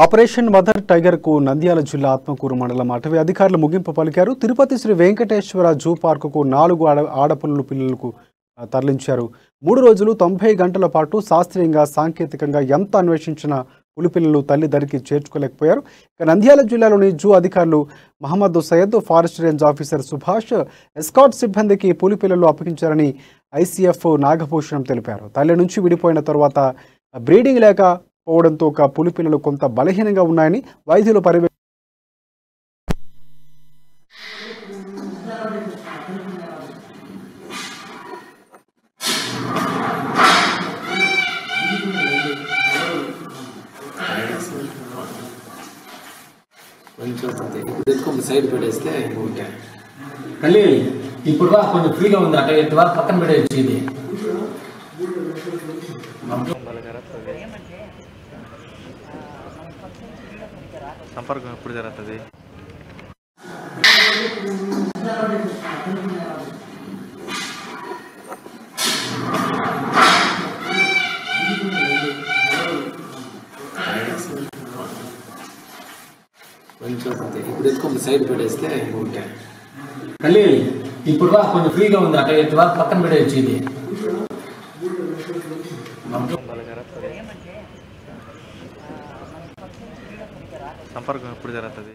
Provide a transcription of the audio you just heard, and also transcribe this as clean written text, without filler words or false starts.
Operation mother tiger కు నంద్యాల జిల్లా ఆత్మకూరు మండలం అటవీ అధికారులు ముగింపు పలికారు. తిరుపతి శ్రీ వెంకటేశ్వర జూ పార్కుకు 4 ఆడపులుల పిల్లలకు తరలించారు. 3 రోజులు 90 గంటల పాటు శాస్త్రీయంగా సాంకేతికంగా ఎంత అన్వేషించిన పులిపిల్లలు తల్లి దరికి చేర్చుకోలేకపోయారు. ఇక నంద్యాల జిల్లాలోని జూ అధికారులు Mohammed Syed, forest range officer Subhash escort సిబ్బందికి పులిపిల్లలు అప్పగించారని ఐసీఎఫ్ నాగభూషణం తెలిపారు. తల్లి నుంచి విడిపోయిన తర్వాత బ్రీడింగ్ లేక పోవడంతో పులిపిల్లలు కొంత బలహీనంగా ఉన్నాయని వైద్యులు సైడ్ పెట్టేస్తే కళ్ళీ ఇప్పుడు కొంచెం ఫ్రీగా ఉంది అటు ఇటు వరకు పక్కన పెట్టేసి ఇది సంపర్కం ఎప్పుడు జరుగుతుంది? ఇప్పుడు ఎక్కువ సైడ్ పెట్టేస్తే కళ్ళీ ఇప్పుడు కొంచెం ఫ్రీగా ఉంది అటు ఇటు వరకు పక్కన పెట్టేసి ఇది సంపర్కం ఎప్పుడు జరుగుతుంది?